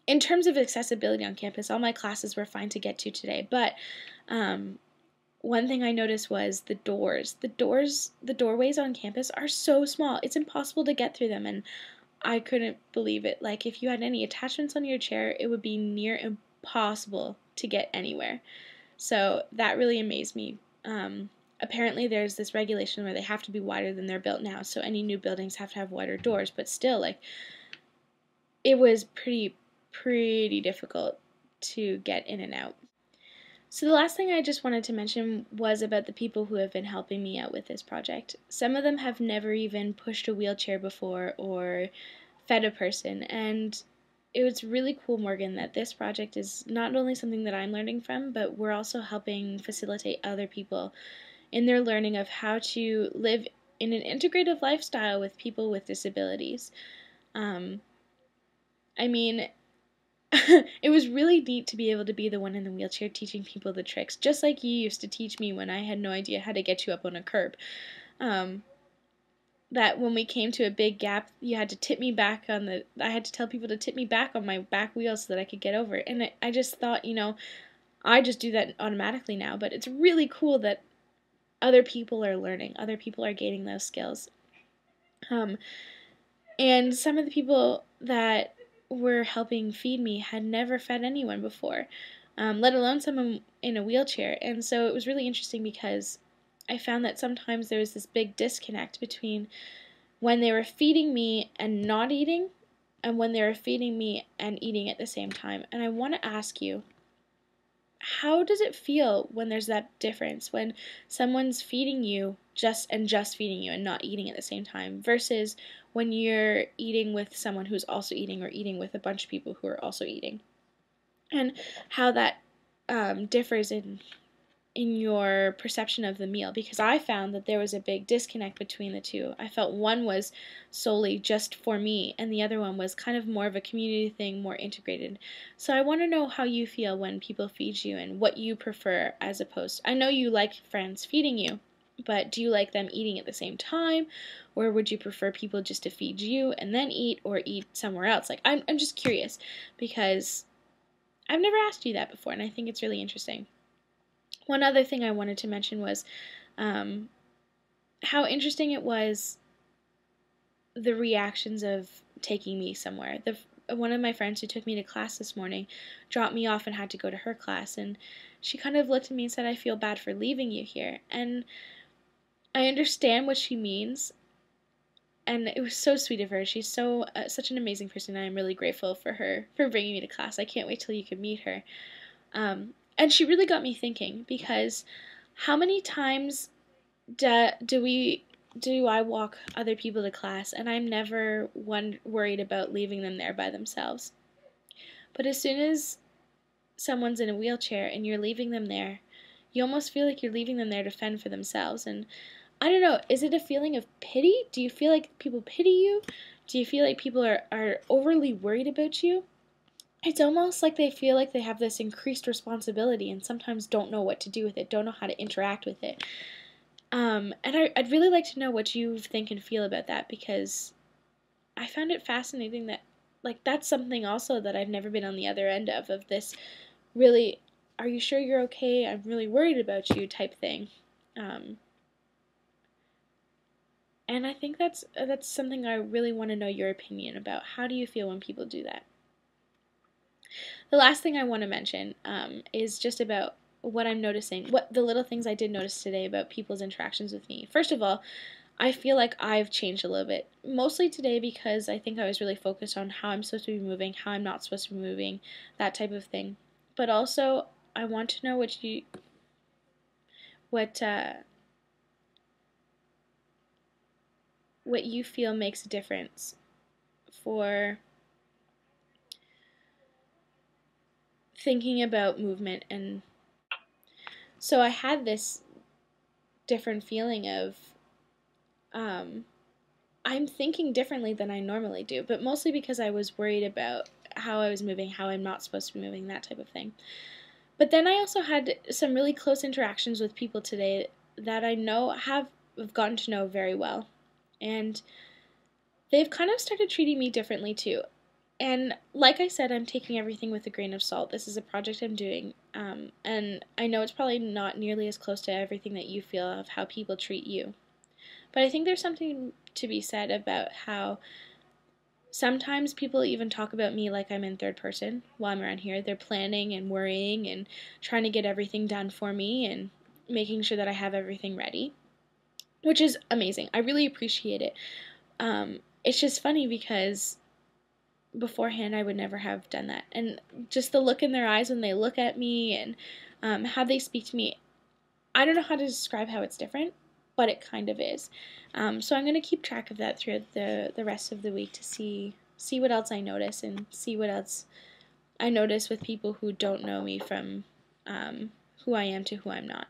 in terms of accessibility on campus, all my classes were fine to get to today, but one thing I noticed was the doors. The doorways on campus are so small. It's impossible to get through them, and I couldn't believe it. Like, if you had any attachments on your chair, it would be near impossible to get anywhere. So that really amazed me. Apparently, there's this regulation where they have to be wider than they're built now, so any new buildings have to have wider doors, but still, like, it was pretty difficult to get in and out. So the last thing I just wanted to mention was about the people who have been helping me out with this project. Some of them have never even pushed a wheelchair before or fed a person, and it was really cool, Morgan, that this project is not only something that I'm learning from, but we're also helping facilitate other people in their learning of how to live in an integrative lifestyle with people with disabilities. I mean, it was really neat to be able to be the one in the wheelchair teaching people the tricks, just like you used to teach me when I had no idea how to get you up on a curb. Um, that when we came to a big gap, you had to tip me back I had to tell people to tip me back on my back wheel so that I could get over it. And I just thought, I just do that automatically now, but it's really cool that other people are learning, other people are gaining those skills. And some of the people that were helping feed me had never fed anyone before, let alone someone in a wheelchair. And so it was really interesting because I found that sometimes there was this big disconnect between when they were feeding me and not eating, and when they were feeding me and eating at the same time. And I want to ask you, how does it feel when there's that difference, when someone's feeding you just feeding you and not eating at the same time, versus when you're eating with someone who's also eating, or eating with a bunch of people who are also eating, and how that differs in your perception of the meal? Because I found that there was a big disconnect between the two. I felt one was solely just for me, and the other one was kind of more of a community thing, more integrated. So I want to know how you feel when people feed you and what you prefer as opposed. I know you like friends feeding you, but do you like them eating at the same time, or would you prefer people just to feed you and then eat, or eat somewhere else? Like, I'm just curious because I've never asked you that before, and I think it's really interesting. One other thing I wanted to mention was um, how interesting it was, the reactions of taking me somewhere. One of my friends who took me to class this morning dropped me off and had to go to her class, and she kind of looked at me and said, "I feel bad for leaving you here." And I understand what she means, and it was so sweet of her. She's such an amazing person, and I'm really grateful for her for bringing me to class. I can't wait till you can meet her. And she really got me thinking, because how many times do I walk other people to class, and I'm never worried about leaving them there by themselves? But as soon as someone's in a wheelchair and you're leaving them there, you almost feel like you're leaving them there to fend for themselves. And I don't know, is it a feeling of pity? Do you feel like people pity you? Do you feel like people are overly worried about you? It's almost like they feel like they have this increased responsibility and sometimes don't know what to do with it, don't know how to interact with it. And I'd really like to know what you think and feel about that, because I found it fascinating that, like, that's something also that I've never been on the other end of this really, "Are you sure you're okay? I'm really worried about you" type thing. Um, and I think that's something I really want to know your opinion about. How do you feel when people do that? The last thing I want to mention is just about what I'm noticing, what the little things I did notice today about people's interactions with me. First of all, I feel like I've changed a little bit, mostly today because I think I was really focused on how I'm supposed to be moving, how I'm not supposed to be moving, that type of thing. But also, I want to know what uh, what you feel makes a difference for thinking about movement. And so I had this different feeling of um, I'm thinking differently than I normally do, but mostly because I was worried about how I was moving, how I'm not supposed to be moving, that type of thing. But then I also had some really close interactions with people today that I know have gotten to know very well. And they've kind of started treating me differently too. And like I said, I'm taking everything with a grain of salt. This is a project I'm doing, and I know it's probably not nearly as close to everything that you feel of how people treat you. But I think there's something to be said about how sometimes people even talk about me like I'm in third person while I'm around here. They're planning and worrying and trying to get everything done for me and making sure that I have everything ready, which is amazing. I really appreciate it. It's just funny because beforehand I would never have done that. And just the look in their eyes when they look at me and how they speak to me, I don't know how to describe how it's different, but it kind of is. So I'm going to keep track of that throughout the rest of the week to see what else I notice and see what else I notice with people who don't know me from who I am to who I'm not.